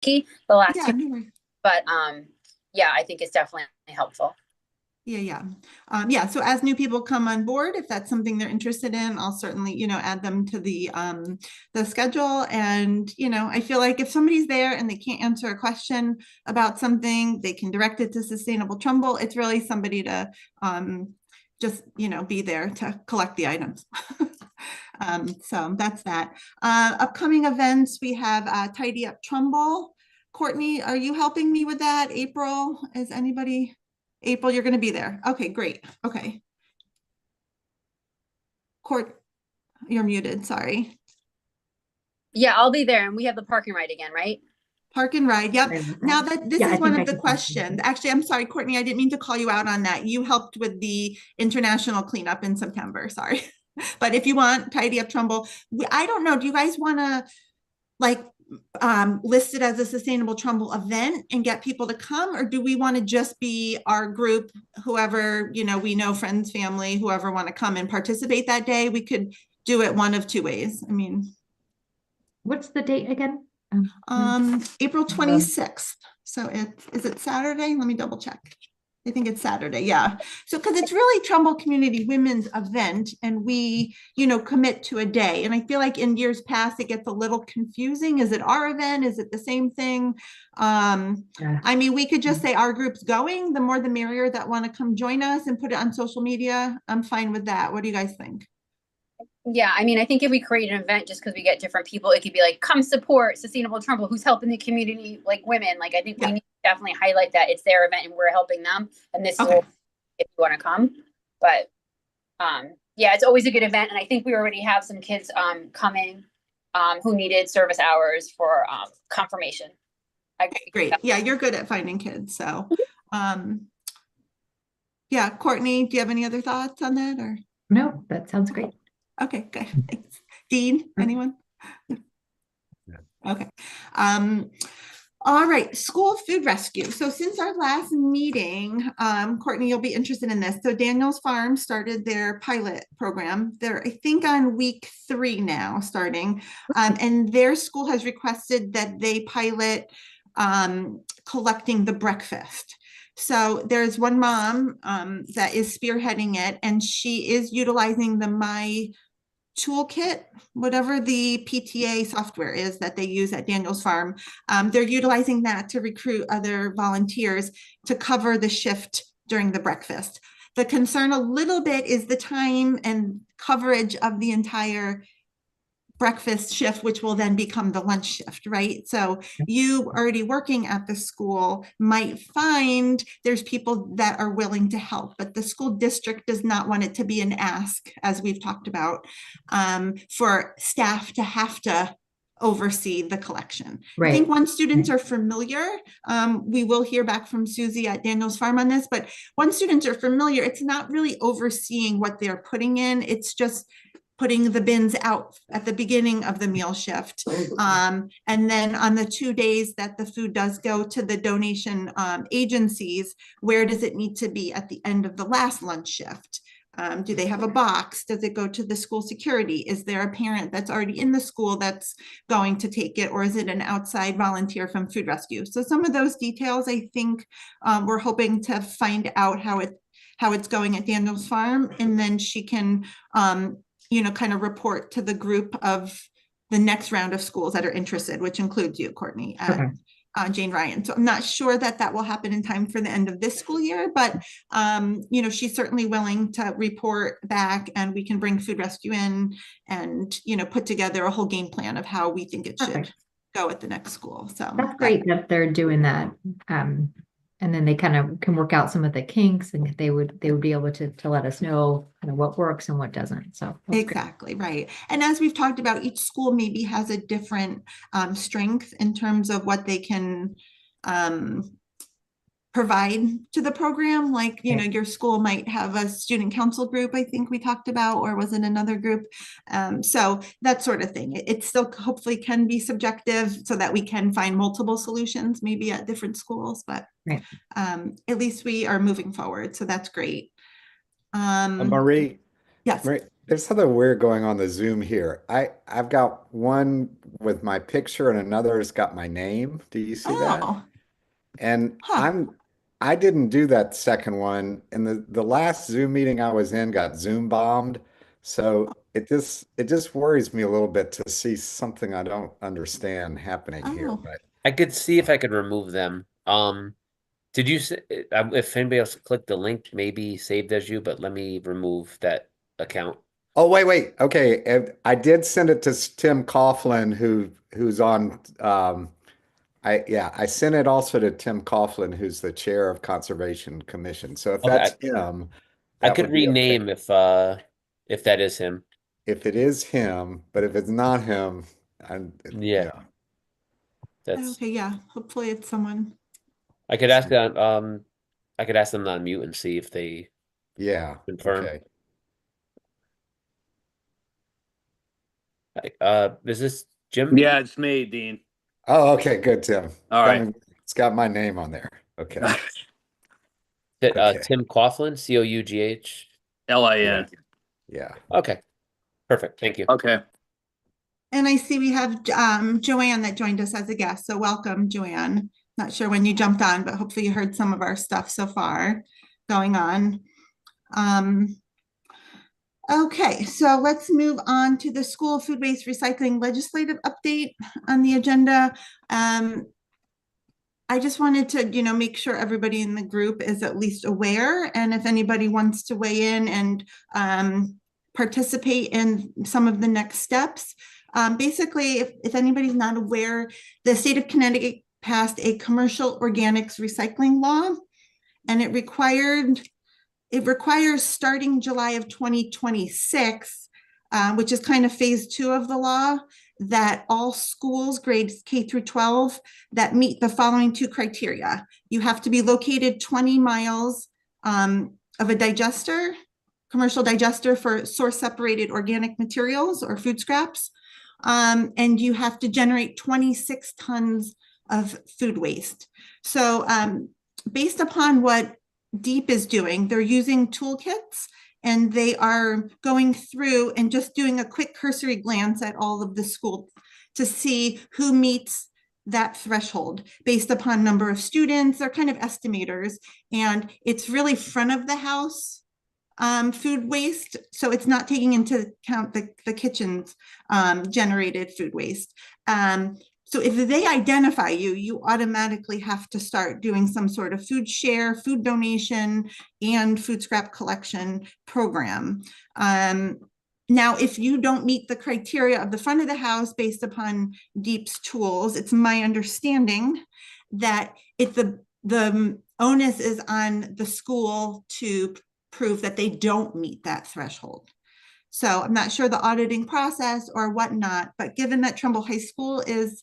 the last Yeah, two, no worries. but yeah, I think it's definitely helpful. Yeah. Yeah. So as new people come on board, if that's something they're interested in, I'll certainly, add them to the schedule. And, I feel like if somebody's there and they can't answer a question about something, they can direct it to Sustainable Trumbull. It's really somebody to just, be there to collect the items. So that's that. Upcoming events, we have Tidy Up Trumbull. Courtney, are you helping me with that? April, is anybody? April, you're going to be there. Okay, great. Okay. Court, you're muted. Sorry. Yeah, I'll be there, and we have the parking right again, right? Park and ride. Yep. I love Now that. that this Yeah, I is one think of I the can talk. questions. Actually, I'm sorry, Courtney, I didn't mean to call you out on that. You helped with the international cleanup in September. Sorry. But if you want Tidy Up Trumbull, I don't know. Do you guys want to like list it as a Sustainable Trumbull event and get people to come, or do we want to just be our group, whoever, we know, friends, family, whoever want to come and participate that day? We could do it one of two ways. I mean, What's the date again? April Um, 26th. So is it Saturday? Let me double check. I think it's Saturday. Yeah. So, because it's really Trumbull Community Women's event and we, commit to a day. And I feel like in years past, it gets a little confusing. Is it our event? Is it the same thing? yeah. I mean, we could just say our group's going, the more the merrier that want to come join us and put it on social media. I'm fine with that. What do you guys think? Yeah, I mean, I think if we create an event just because we get different people, it could be like, come support Sustainable Trumbull, who's helping the community, like women. Like, I think we Yeah. need to definitely highlight that it's their event and we're helping them. And this is Okay. what, if you want to come. But yeah, it's always a good event. And I think we already have some kids coming who needed service hours for confirmation. I Great. Yeah, you're good at finding kids. So, um, yeah, Courtney, do you have any other thoughts on that or? No, that sounds great. Okay, good. Thanks. Dean, anyone? Okay. Um, all right, school food rescue. So since our last meeting, Courtney, you'll be interested in this. So Daniels Farm started their pilot program. They're, I think, on week 3 now, starting. And their school has requested that they pilot collecting the breakfast. So there's one mom that is spearheading it, and she is utilizing the My Toolkit, whatever the PTA software is that they use at Daniels Farm. They're utilizing that to recruit other volunteers to cover the shift during the breakfast. The concern a little bit is the time and coverage of the entire breakfast shift, which will then become the lunch shift, right? So you already working at the school might find there's people that are willing to help, but the school district does not want it to be an ask, as we've talked about, for staff to have to oversee the collection. I think Right. once students are familiar, we will hear back from Susie at Daniels Farm on this, but once students are familiar, it's not really overseeing what they're putting in. It's just putting the bins out at the beginning of the meal shift. And then on the 2 days that the food does go to the donation agencies, where does it need to be at the end of the last lunch shift? Do they have a box? Does it go to the school security? Is there a parent that's already in the school that's going to take it, or is it an outside volunteer from food rescue? So some of those details, I think we're hoping to find out how it's going at Daniels Farm, and then she can kind of report to the group of the next round of schools that are interested, which includes you, Courtney, at Okay. Jane Ryan. So I'm not sure that that will happen in time for the end of this school year, but she's certainly willing to report back, and we can bring food rescue in and put together a whole game plan of how we think it should Perfect. go at the next school. So That's great that they're doing that. Um, and then they kind of can work out some of the kinks and they would be able to let us know kind of what works and what doesn't. So that's great. exactly right. And as we've talked about, each school maybe has a different strength in terms of what they can um, provide to the program. Like, Okay. your school might have a student council group, I think we talked about, or was it another group? So that sort of thing. It still hopefully can be subjective so that we can find multiple solutions, maybe at different schools, but Right. at least we are moving forward. So that's great. Marie, Yes. Marie, There's something weird going on the Zoom here. I've got one with my picture and another's got my name. Do you see that? Oh, And huh. I didn't do that second one. And the last Zoom meeting I was in got Zoom bombed. So it just worries me a little bit to see something I don't understand happening here. Oh, But I could see if I could remove them. Did you say if anybody else clicked the link, maybe saved as you, but let me remove that account. oh wait. Okay. I did send it to Tim Coughlin who's on I sent it also to Tim Coughlin, who's the chair of Conservation Commission. So if Okay, that's him, I that could would be okay. rename if that is him. If it is him, but if it's not him, and Yeah, yeah, that's okay, yeah. Hopefully it's someone. I could ask them I could ask them to unmute and see if they yeah, confirm. okay. Is this Jim? Yeah, it's me, Dean. Oh, okay, good, Tim. All right. It's got my name on there. Okay. Okay. Tim Coughlin, Cough. LIN. Yeah. Okay, perfect. Thank you. Okay. And I see we have Joanne that joined us as a guest. So welcome, Joanne. Not sure when you jumped on, but hopefully you heard some of our stuff so far going on. Okay, so let's move on to the school food waste recycling legislative update on the agenda. I just wanted to, make sure everybody in the group is at least aware, and if anybody wants to weigh in and participate in some of the next steps. Basically, if anybody's not aware, the state of Connecticut passed a commercial organics recycling law, and it requires starting July of 2026, which is kind of phase 2 of the law, that all schools grades K through 12 that meet the following 2 criteria. You have to be located 20 miles of a digester, commercial digester for source separated organic materials or food scraps. And you have to generate 26 tons of food waste. So based upon what DEEP is doing, they're using toolkits, and they are going through and just doing a quick cursory glance at all of the schools to see who meets that threshold based upon number of students. They're kind of estimators, and it's really front of the house food waste. So it's not taking into account the kitchen's generated food waste. So if they identify you, you automatically have to start doing some sort of food share, food donation, and food scrap collection program. Now, if you don't meet the criteria of the front of the house based upon DEEP's tools, it's my understanding that the onus is on the school to prove that they don't meet that threshold. So I'm not sure the auditing process or whatnot, but given that Trumbull High School is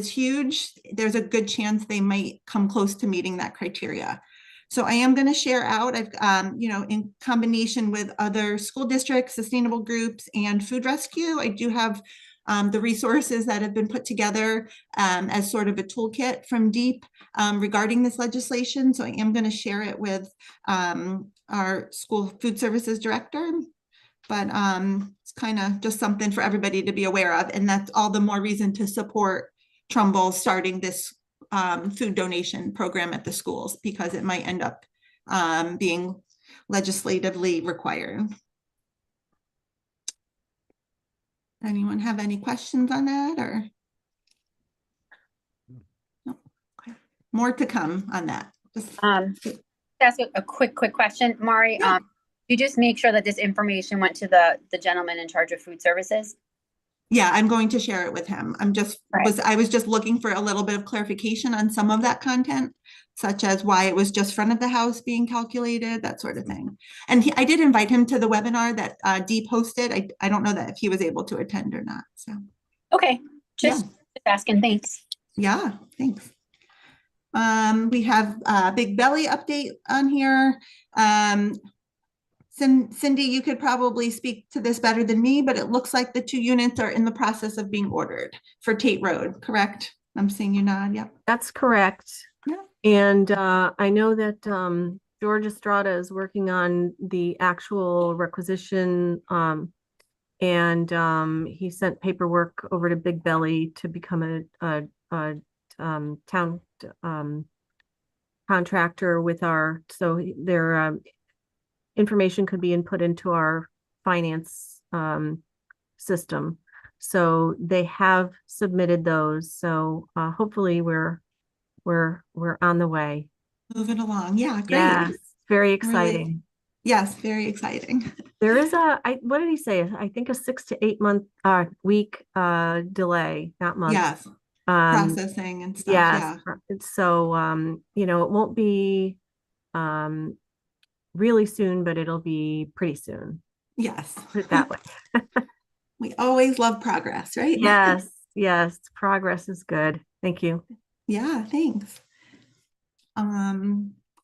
huge, there's a good chance they might come close to meeting that criteria. So I am going to share out, in combination with other school districts, sustainable groups, and food rescue. I do have the resources that have been put together as sort of a toolkit from DEEP regarding this legislation. So I am going to share it with our school food services director. But it's kind of just something for everybody to be aware of. And that's all the more reason to support Trumbull starting this food donation program at the schools, because it might end up being legislatively required. Anyone have any questions on that, or? No. Okay. More to come on that. Ask a quick question, Mari. Yeah. You just make sure that this information went to the gentleman in charge of food services. Yeah, I'm going to share it with him. I was just looking for a little bit of clarification on some of that content, such as why it was just front of the house being calculated, that sort of thing. And I did invite him to the webinar that DEEP hosted. I don't know that if he was able to attend or not. So Okay, just asking. Thanks. yeah, thanks. We have a Big Belly update on here. Cindy, you could probably speak to this better than me, but it looks like the 2 units are in the process of being ordered for Tate Road, correct? I'm seeing you nod, yep. That's correct. Yeah. And I know that George Estrada is working on the actual requisition, and he sent paperwork over to Big Belly to become a town contractor with so their information could be input into our finance system. So they have submitted those. So hopefully we're on the way. Moving along. Yeah, great. Yes, very exciting. Yes, very exciting. There is what did he say? I think a 6 to 8 month week delay, not month. Yes, processing and stuff. Yes. Yeah. So it won't be really soon, but it'll be pretty soon. Yes. Put it that way. We always love progress, right? Yes, progress is good. Thank you. Yeah, thanks.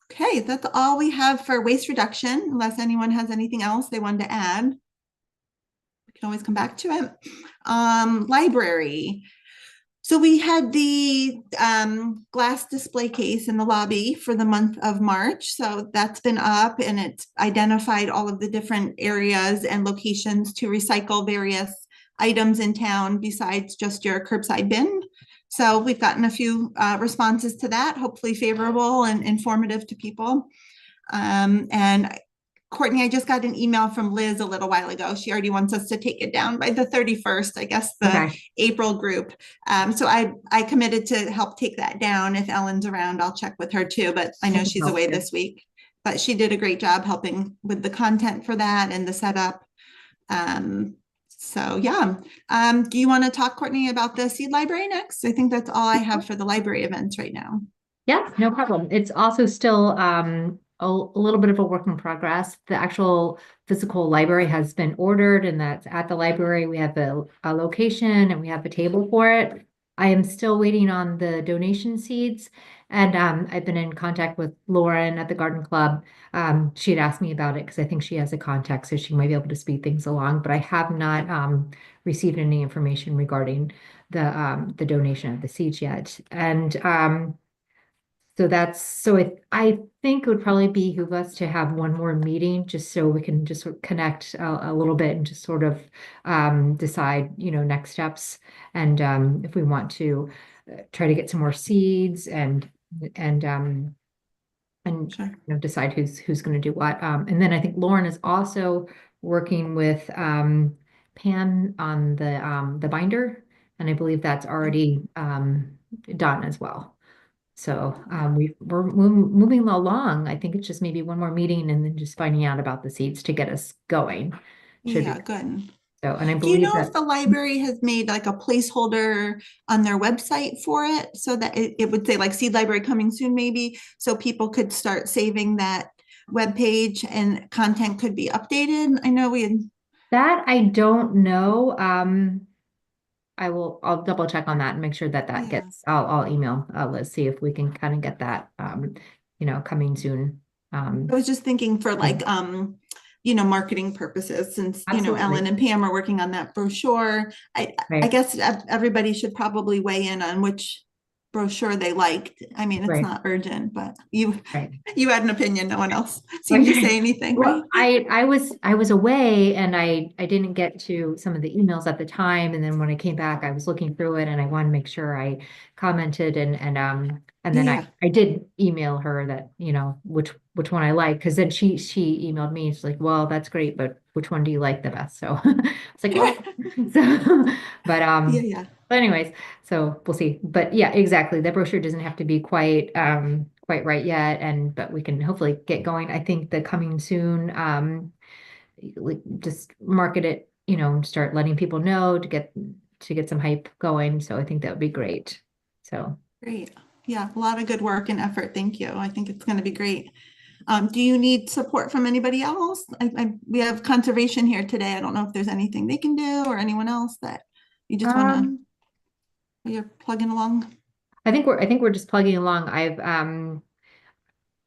Okay, that's all we have for waste reduction, unless anyone has anything else they wanted to add. We can always come back to it. Library. So we had the glass display case in the lobby for the month of March. So that's been up, and it's identified all of the different areas and locations to recycle various items in town besides just your curbside bin. So we've gotten a few responses to that, hopefully favorable and informative to people. And Courtney, I just got an email from Liz a little while ago. She already wants us to take it down by the 31st, I guess the Okay. April group. So I committed to help take that down. If Ellen's around, I'll check with her too, but I know she's away this week. But she did a great job helping with the content for that and the setup. So yeah, do you want to talk, Courtney, about the seed library next? I think that's all I have for the library events right now. Yeah, no problem. It's also still a little bit of a work in progress. The actual physical library has been ordered, and that's at the library. We have a location and we have a table for it. I am still waiting on the donation seeds, and I've been in contact with Lauren at the Garden Club. She had asked me about it because I think she has a contact, so she might be able to speed things along, but I have not received any information regarding the donation of the seeds yet. And I think it would probably behoove us to have one more meeting just so we can just sort of connect a little bit and just sort of decide, next steps. And if we want to try to get some more seeds and Sure. decide who's going to do what. And then I think Lauren is also working with Pam on the binder, and I believe that's already done as well. So we're moving along. I think it's just maybe one more meeting and then just finding out about the seeds to get us going. Should Yeah, be good. so. And I Do you believe know if that the library has made like a placeholder on their website for it so that it would say like seed library coming soon, maybe, so people could start saving that web page and content could be updated? I know that I don't know. I'll double check on that and make sure that Yeah. gets, I'll email, let's see if we can kind of get that, coming soon. I was just thinking for like, marketing purposes, since, Absolutely. Ellen and Pam are working on that brochure. I Right. guess everybody should probably weigh in on which brochure they liked. I mean, it's Right. not urgent, but Right. you had an opinion. No one else seemed to say anything, right? Well, I was away and I didn't get to some of the emails at the time. And then when I came back, I was looking through it and I wanted to make sure I commented and then Yeah. I did email her that, which one I like. Cause then she emailed me. She's like, well, that's great, but which one do you like the best? So it's like, well, so, but, Yeah. but anyways, so we'll see. But yeah, exactly. The brochure doesn't have to be quite right yet, but we can hopefully get going. I think the coming soon, just market it, start letting people know to get some hype going. So I think that would be great. So Great. Yeah, a lot of good work and effort. Thank you. I think it's going to be great. Do you need support from anybody else? We have conservation here today. I don't know if there's anything they can do or anyone else that you just want to, you're plugging along. I think we're just plugging along.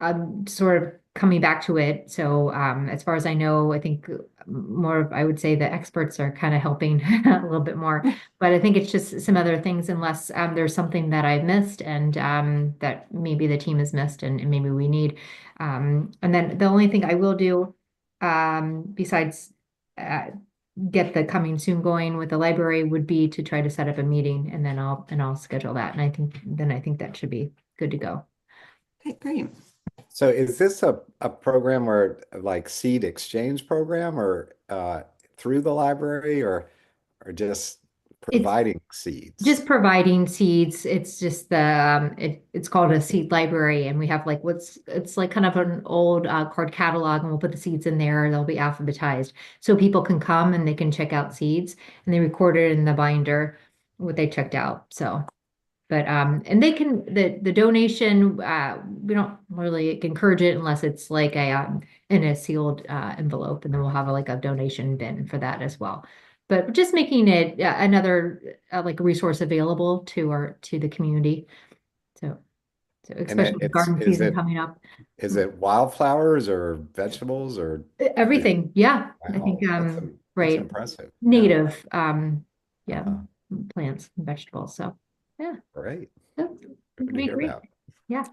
I'm sort of coming back to it. So as far as I know, I think more of, I would say the experts are kind of helping a little bit more. But I think it's just some other things unless there's something that I've missed and that maybe the team has missed and maybe we need. And then the only thing I will do besides get the coming soon going with the library would be to try to set up a meeting and then I'll schedule that. And I think that should be good to go. Okay, great. So is this a program or like seed exchange program or through the library or just providing seeds? Just providing seeds. It's just the it's called a seed library, and we have like it's like kind of an old card catalog, and we'll put the seeds in there. They'll be alphabetized, so people can come and they can check out seeds, and they record it in the binder what they checked out. So, but and they can the donation. We don't really encourage it unless it's like a in a sealed envelope, and then we'll have like a donation bin for that as well. But just making it another like resource available to the community. So especially with garden season coming up. Is it wildflowers or vegetables or Everything? Yeah, I wow, think that's right. impressive. Native Yeah. plants and vegetables. So yeah. Great. So, Good to hear about. Yeah.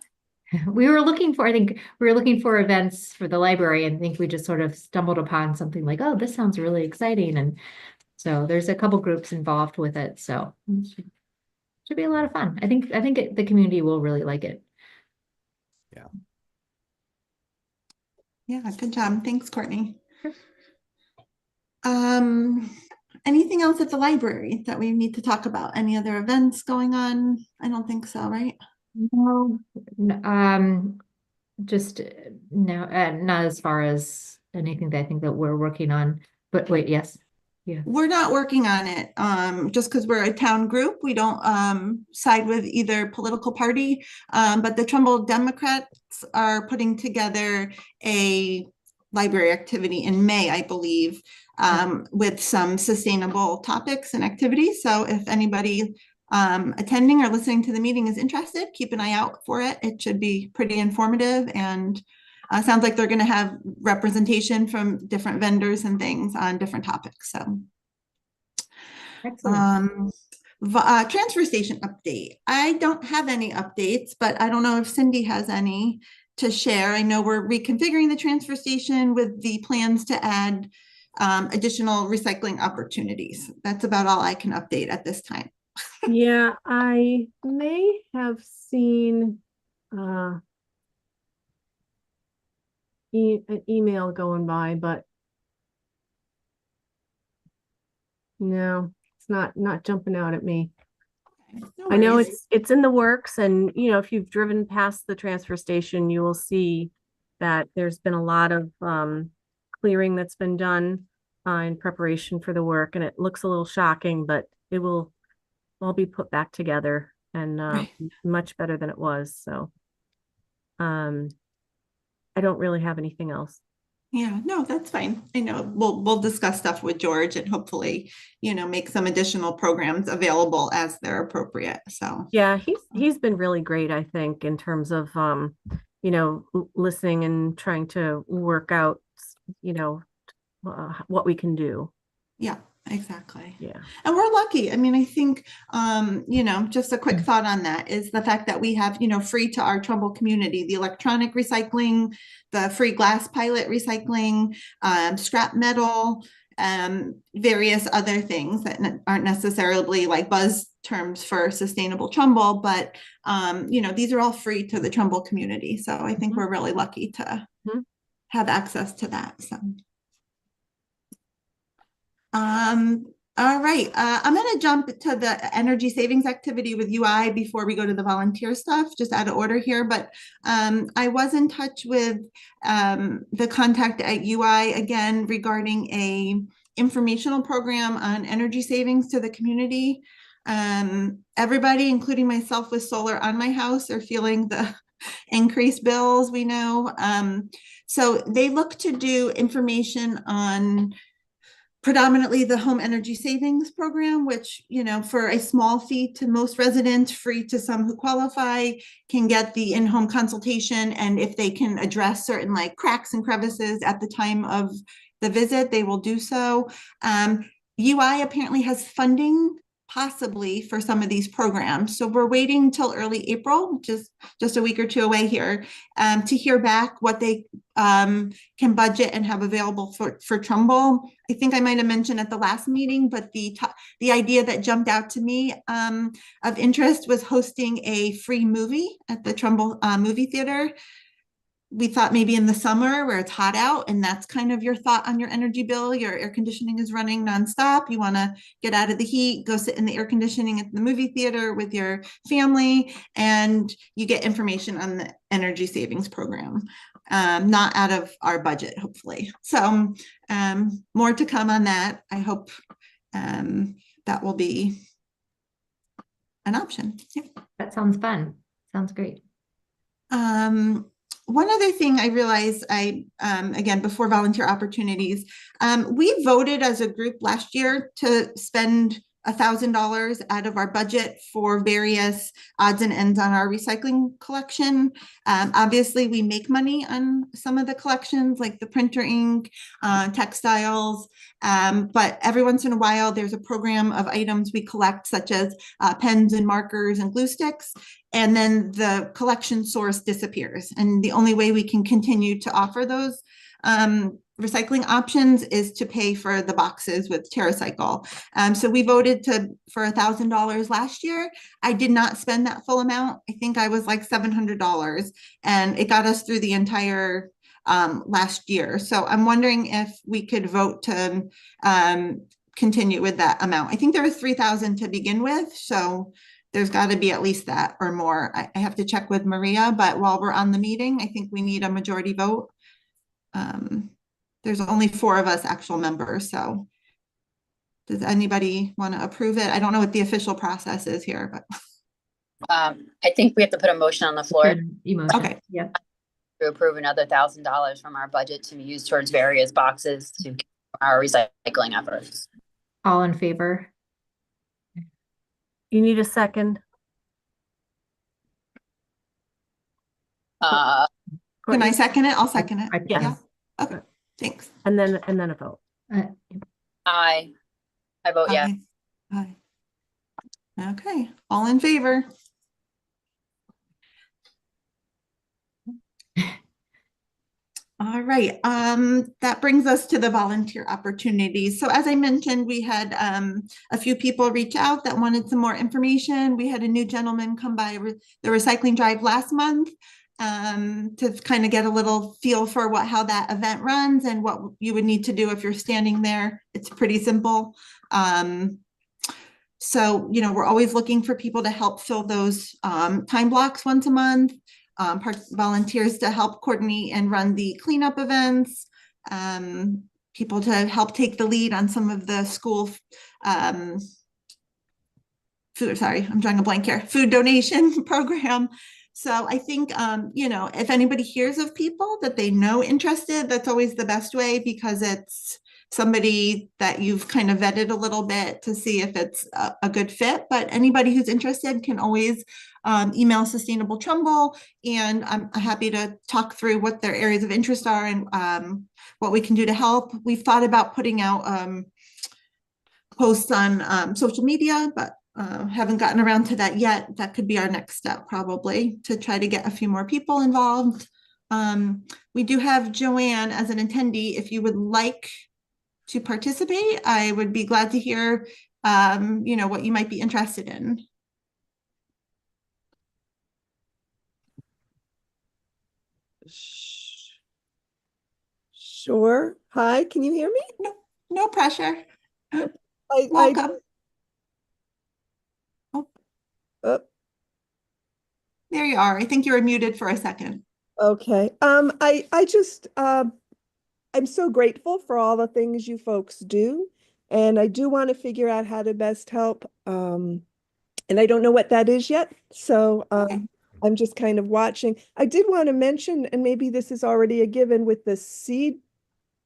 We were looking for, I think we were looking for events for the library and I think we just sort of stumbled upon something like, oh, this sounds really exciting. And so there's a couple groups involved with it. So it should be a lot of fun. I think the community will really like it. Yeah. Yeah, good job. Thanks, Courtney. Anything else at the library that we need to talk about? Any other events going on? I don't think so, right? No, just no, not as far as anything that I think that we're working on. But wait, yes. Yeah. We're not working on it just because we're a town group. We don't side with either political party, but the Trumbull Democrats are putting together a library activity in May, I believe, with some sustainable topics and activities. So if anybody attending or listening to the meeting is interested, keep an eye out for it. It should be pretty informative and sounds like they're going to have representation from different vendors and things on different topics. So, Excellent. Transfer station update. I don't have any updates, but I don't know if Cindy has any to share. I know we're reconfiguring the transfer station with the plans to add additional recycling opportunities. That's about all I can update at this time. Yeah, I may have seen an email going by, but no, it's not jumping out at me. No I know worries. it's in the works, and you know, if you've driven past the transfer station, you will see that there's been a lot of clearing that's been done in preparation for the work, and it looks a little shocking, but it will all be put back together and Right. much better than it was. So I don't really have anything else. Yeah, no, that's fine. I know we'll discuss stuff with George and hopefully, make some additional programs available as they're appropriate. So Yeah, he's been really great, I think, in terms of listening and trying to work out, what we can do. yeah, exactly. Yeah. And we're lucky. I mean, I think, just a quick thought on that is the fact that we have, free to our Trumbull community, the electronic recycling, the free glass pilot recycling, scrap metal, various other things that aren't necessarily like buzz terms for sustainable Trumbull, but, these are all free to the Trumbull community. So I think we're really lucky to have access to that. So. All right. I'm going to jump to the energy savings activity with UI before we go to the volunteer stuff, just out of order here. But I was in touch with the contact at UI again regarding a informational program on energy savings to the community. Everybody, including myself with solar on my house, are feeling the increased bills, we know. So they look to do information on predominantly the home energy savings program, which, for a small fee to most residents, free to some who qualify, can get the in-home consultation. And if they can address certain like cracks and crevices at the time of the visit, they will do so. UI apparently has funding possibly for some of these programs. So we're waiting till early April, just a week or two away here, to hear back what they can budget and have available for Trumbull. I think I might have mentioned at the last meeting, but the idea that jumped out to me of interest was hosting a free movie at the Trumbull movie theater. We thought maybe in the summer where it's hot out and that's kind of your thought on your energy bill, your air conditioning is running nonstop. You want to get out of the heat, go sit in the air conditioning at the movie theater with your family, and you get information on the energy savings program, not out of our budget, hopefully. So more to come on that. I hope that will be an option. Yeah. That sounds fun. Sounds great. One other thing I realized again, before volunteer opportunities, we voted as a group last year to spend $1,000 out of our budget for various odds and ends on our recycling collection. Obviously, we make money on some of the collections, like the printer ink, textiles, but every once in a while, there's a program of items we collect, such as pens and markers and glue sticks, and then the collection source disappears. And the only way we can continue to offer those recycling options is to pay for the boxes with TerraCycle. So we voted for $1,000 last year. I did not spend that full amount. I think I was like $700, and it got us through the entire last year. So I'm wondering if we could vote to continue with that amount. I think there was 3,000 to begin with, so there's got to be at least that or more. I have to check with Maria, but while we're on the meeting, I think we need a majority vote. There's only 4 of us actual members, so does anybody want to approve it? I don't know what the official process is here, but I think we have to put a motion on the floor Emotion. Okay. Yeah. to approve another $1,000 from our budget to be used towards various boxes to our recycling efforts. All in favor? You need a second. can I Courtney? second it? I'll second it. Yes. Yeah. Okay, thanks. And then a vote. I vote yes. Aye. Aye. Okay, all in favor? All right, that brings us to the volunteer opportunities. So as I mentioned, we had a few people reach out that wanted some more information. We had a new gentleman come by the recycling drive last month to kind of get a little feel for how that event runs and what you would need to do if you're standing there. It's pretty simple. So, we're always looking for people to help fill those time blocks once a month. Volunteers to help coordinate and run the cleanup events, people to help take the lead on some of the school food, I'm drawing a blank here, food donation program. So I think, if anybody hears of people that they know interested, that's always the best way, because it's somebody that you've kind of vetted a little bit to see if it's a good fit. But anybody who's interested can always email Sustainable Trumbull, and I'm happy to talk through what their areas of interest are and what we can do to help. We've thought about putting out posts on social media, but haven't gotten around to that yet. That could be our next step, probably, to try to get a few more people involved. We do have Joanne as an attendee. If you would like to participate, I would be glad to hear, what you might be interested in. Sure. Hi, can you hear me? No pressure. I Welcome. There you are. I think you were muted for a second. Okay. I just I'm so grateful for all the things you folks do, and I do want to figure out how to best help. And I don't know what that is yet, so Okay. I'm just kind of watching. I did want to mention, and maybe this is already a given, with the seed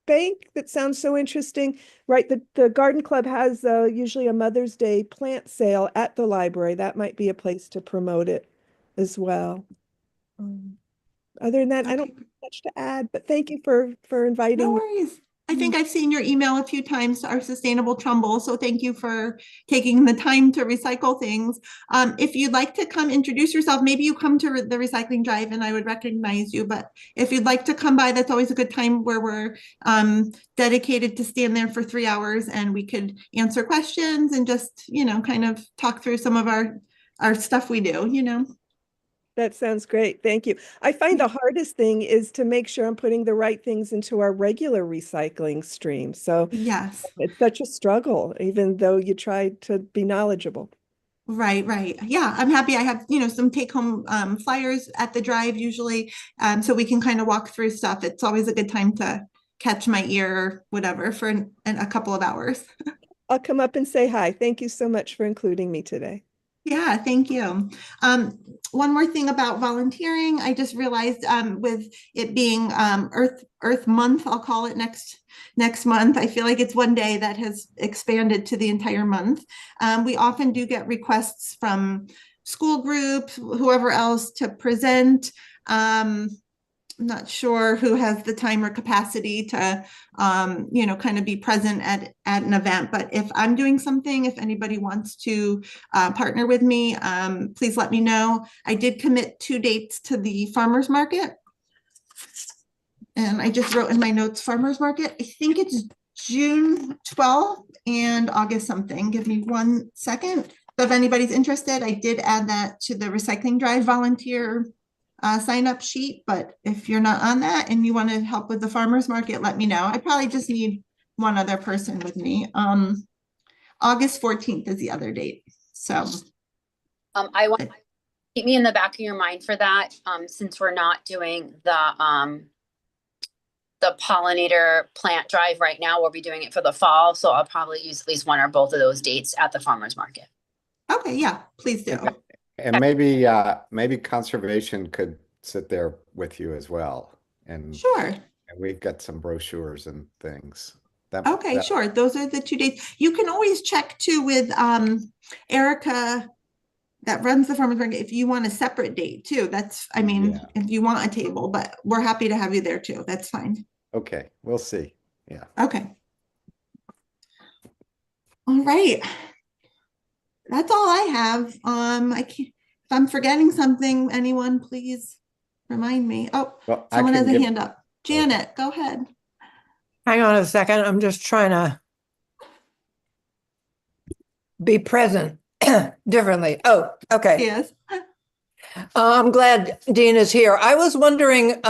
bank that sounds so interesting, right? The garden club has usually a Mother's Day plant sale at the library. That might be a place to promote it as well. Other than that, I don't have much to add, but thank you for inviting No me. worries. I think I've seen your email a few times to our Sustainable Trumbull, so thank you for taking the time to recycle things. If you'd like to come introduce yourself, maybe you come to the recycling drive and I would recognize you, but if you'd like to come by, that's always a good time where we're dedicated to stand there for 3 hours and we could answer questions and just, kind of talk through some of our stuff we do. That sounds great. Thank you. I find the hardest thing is to make sure I'm putting the right things into our regular recycling stream. So Yes. it's such a struggle, even though you try to be knowledgeable. Right, right. Yeah, I'm happy. I have, some take-home flyers at the drive usually, so we can kind of walk through stuff. It's always a good time to catch my ear or whatever for a couple of hours. I'll come up and say hi. Thank you so much for including me today. Yeah, thank you. One more thing about volunteering, I just realized with it being Earth Month, I'll call it next month. I feel like it's one day that has expanded to the entire month. We often do get requests from school groups, whoever else to present. I'm not sure who has the time or capacity to, kind of be present at an event. But if I'm doing something, if anybody wants to partner with me, please let me know. I did commit 2 dates to the farmers market. And I just wrote in my notes, farmers market. I think it's June 12th and August something. Give me 1 second. So if anybody's interested, I did add that to the recycling drive volunteer sign up sheet, but if you're not on that and you want to help with the farmers market, let me know. I probably just need one other person with me. August 14th is the other date. So I want keep me in the back of your mind for that. Since we're not doing the pollinator plant drive right now, we'll be doing it for the fall. So I'll probably use at least one or both of those dates at the farmers market. okay, yeah, please do. And maybe conservation could sit there with you as well. And Sure. we've got some brochures and things. Okay, sure. Those are the 2 dates. You can always check too with Erica that runs the farmers market if you want a separate date too. That's, Yeah. if you want a table, but we're happy to have you there too. That's fine. Okay, we'll see. Yeah. Okay. All right. That's all I have. I can't, if I'm forgetting something, anyone please remind me. Oh, Well, I someone can has a give- hand up. Janet, go ahead. Hang on a second. I'm just trying to be present differently. Oh, okay. Yes. I'm glad Dean is here. I was wondering,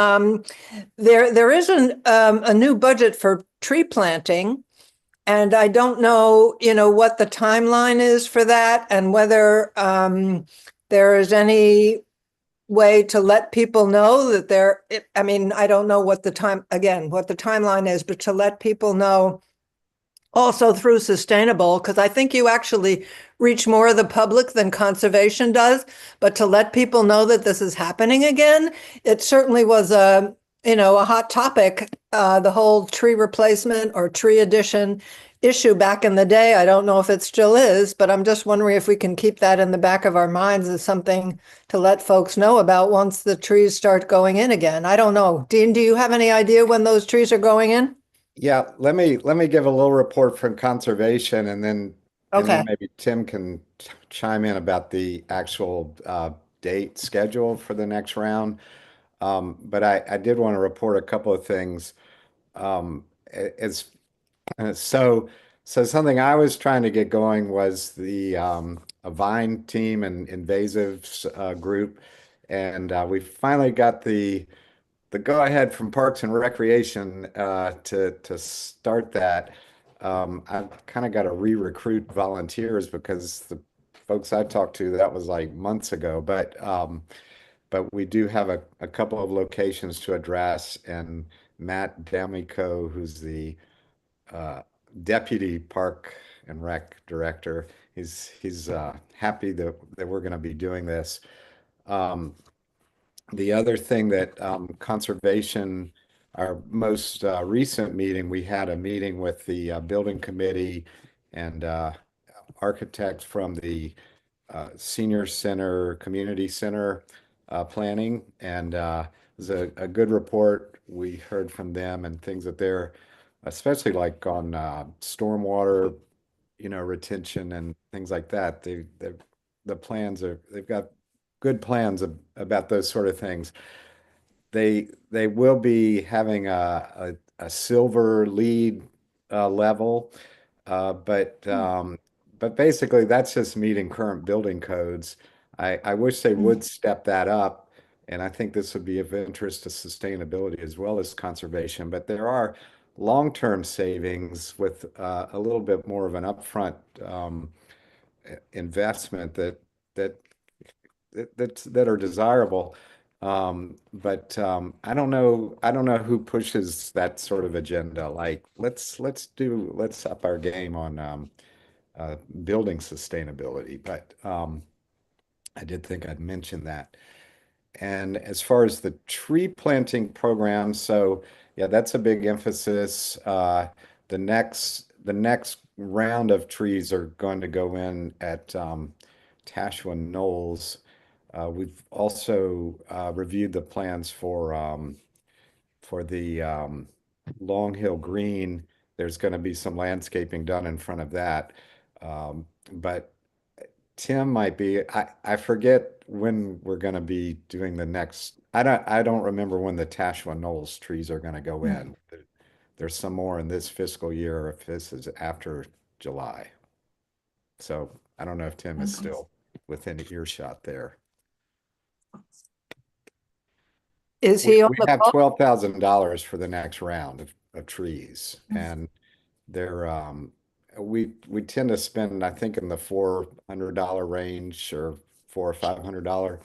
there is a new budget for tree planting, and I don't know, what the timeline is for that and whether there is any way to let people know that I don't know what the timeline is, but to let people know also through Sustainable, because I think you actually reach more of the public than conservation does, but to let people know that this is happening again, it certainly was a hot topic, the whole tree replacement or tree addition issue back in the day. I don't know if it still is, but I'm just wondering if we can keep that in the back of our minds as something to let folks know about once the trees start going in again. I don't know. Dean, do you have any idea when those trees are going in? Yeah, let me give a little report from conservation, and then Okay. maybe Tim can chime in about the actual date schedule for the next round. But I did want to report a couple of things. So something I was trying to get going was the a Vine team and invasives group, and we finally got the go-ahead from Parks and Recreation to start that. I've kind of got to re-recruit volunteers because the folks I talked to, that was like months ago. But we do have a couple of locations to address, and Matt D'Amico, who's the Deputy Park and Rec Director, he's happy that we're going to be doing this. The other thing that conservation, our most recent meeting, we had a meeting with the building committee and architects from the senior center, community center planning, and it was a good report. We heard from them and things that they're especially like on stormwater, retention and things like that. The plans they've got good plans about those sort of things. They will be having a silver lead level, but basically that's just meeting current building codes. I wish they would step that up, and I think this would be of interest to sustainability as well as conservation. But there are long-term savings with a little bit more of an upfront investment that that are desirable. But I don't know who pushes that sort of agenda. Like, let's up our game on building sustainability. But I did think I'd mention that. And as far as the tree planting program, so yeah, that's a big emphasis. The next round of trees are going to go in at Tashua Knolls. We've also reviewed the plans for the Long Hill Green. There's going to be some landscaping done in front of that. But Tim might be, I forget when we're going to be doing the next. I don't remember when the Tashua Knolls trees are going to go in. There's some more in this fiscal year if this is after July. So I don't know if Tim is still within earshot there. Is he on We the have call? $12,000 for the next round of trees, and they're we tend to spend, I think, in the $400 range, or $400 or $500.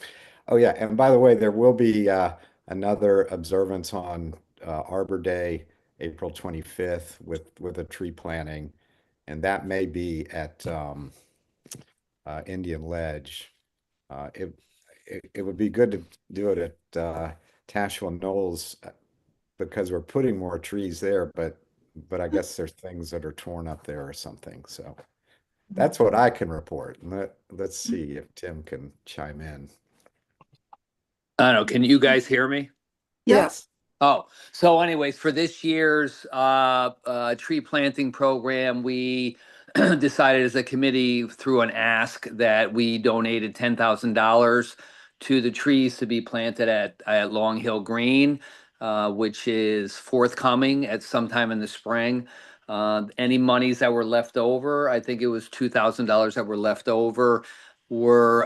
Oh yeah, and by the way, there will be another observance on Arbor Day, April 25th, with a tree planting, and that may be at Indian Ledge. It would be good to do it at Tashua Knolls because we're putting more trees there, but I guess there's things that are torn up there or something. So that's what I can report. Let's see if Tim can chime in. I don't know. Can you guys hear me? Yes. Oh, so anyways, for this year's tree planting program, we decided as a committee through an ask that we donated $10,000 to the trees to be planted at Long Hill Green, which is forthcoming at sometime in the spring. Any monies that were left over, I think it was $2,000 that were left over, were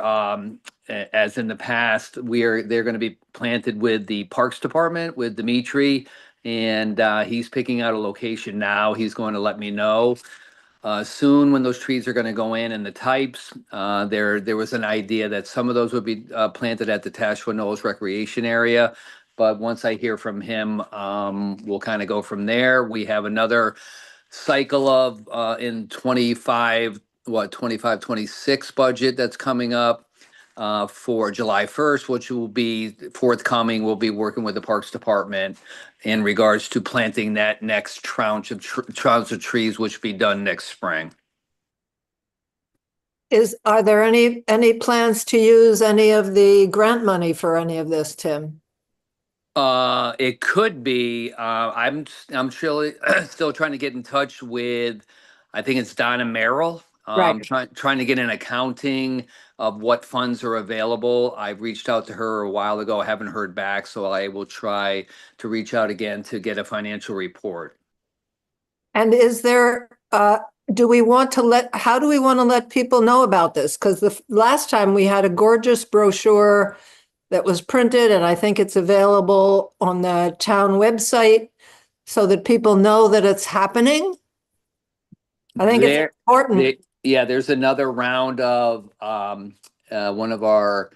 as in the past, they're going to be planted with the Parks Department, with Dimitri, and he's picking out a location now. He's going to let me know soon when those trees are going to go in and the types. There was an idea that some of those would be planted at the Tashua Knolls Recreation Area, but once I hear from him, we'll kind of go from there. We have another cycle of in 25, 26 budget that's coming up for July 1st, which will be forthcoming. We'll be working with the Parks Department in regards to planting that next tranche of trees, which will be done next spring. Are there any plans to use any of the grant money for any of this, Tim? It could be. I'm still trying to get in touch with, I think it's Donna Merrill. Right. Trying to get an accounting of what funds are available. I've reached out to her a while ago. I haven't heard back, so I will try to reach out again to get a financial report. And is there, how do we want to let people know about this? Because the last time we had a gorgeous brochure that was printed, and I think it's available on the town website so that people know that it's happening. I think it's important. Yeah, there's another round of one of our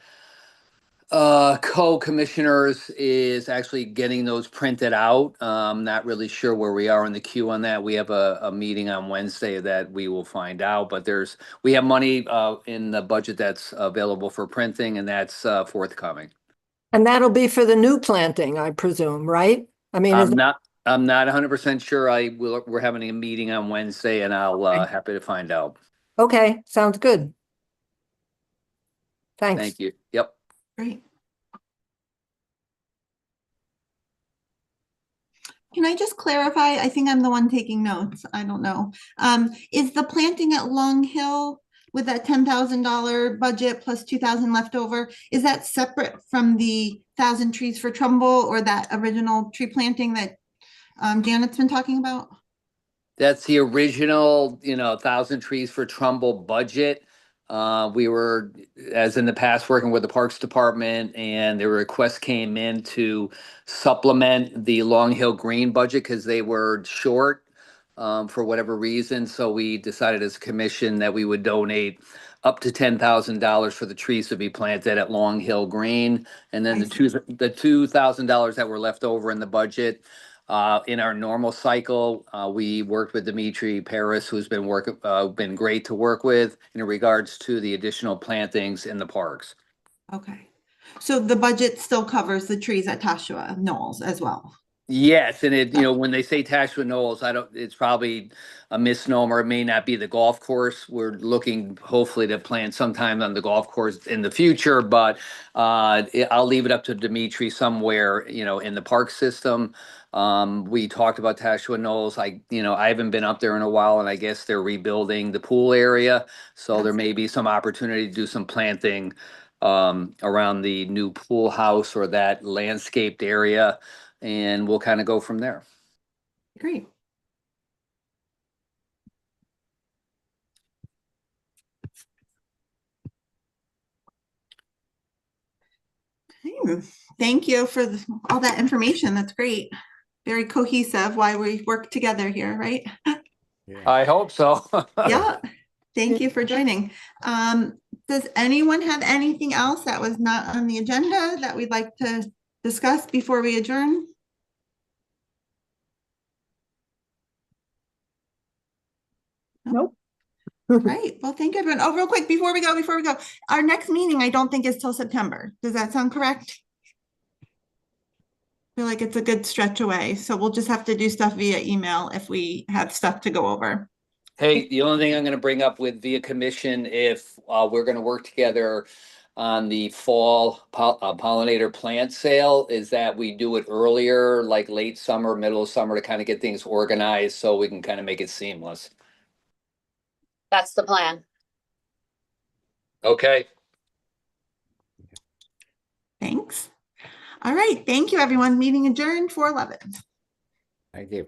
co-commissioners is actually getting those printed out. Not really sure where we are in the queue on that. We have a meeting on Wednesday that we will find out, but we have money in the budget that's available for printing, and that's forthcoming. And that'll be for the new planting, I presume, right? I mean, I'm not 100% sure. We're having a meeting on Wednesday, and I'll happy to find out. Okay, sounds good. Thanks. Thank you. Yep. Great. Can can I just clarify? I think I'm the one taking notes. I don't know. Is the planting at Long Hill with that $10,000 budget plus 2,000 left over, is that separate from the 1,000 trees for Trumbull or that original tree planting that Janet's been talking about? That's the original, 1,000 trees for Trumbull budget. We were, as in the past, working with the Parks Department, and the request came in to supplement the Long Hill Green budget because they were short for whatever reason. So we decided as a commission that we would donate up to $10,000 for the trees to be planted at Long Hill Green. And then I the $2,000 that were left over in the budget, in our normal cycle, we worked with Dimitri Paris, who's been great to work with in regards to the additional plantings in the parks. Okay. So the budget still covers the trees at Tashua Knolls as well? Yes, and when they say Tashua Knolls, it's probably a misnomer. It may not be the golf course. We're looking hopefully to plant sometime on the golf course in the future, but I'll leave it up to Dimitri somewhere, in the park system. We talked about Tashua Knolls. I haven't been up there in a while, and I guess they're rebuilding the pool area. So there may be some opportunity to do some planting around the new pool house or that landscaped area. And we'll kind of go from there. Great. Okay. Thank you for all that information. That's great. Very cohesive why we work together here, right? Yeah. I hope so. Yeah. Thank you for joining. Does anyone have anything else that was not on the agenda that we'd like to discuss before we adjourn? Nope. Right. Well, thank you, everyone. Oh, real quick, before we go, our next meeting, I don't think is till September. Does that sound correct? I feel like it's a good stretch away. So we'll just have to do stuff via email if we have stuff to go over. Hey, the only thing I'm going to bring up with via commission, if we're going to work together on the fall pollinator plant sale, is that we do it earlier, like late summer, middle of summer, to kind of get things organized so we can kind of make it seamless. That's the plan. Okay. Thanks. All right. Thank you, everyone. Meeting adjourned 4:11. Thank you.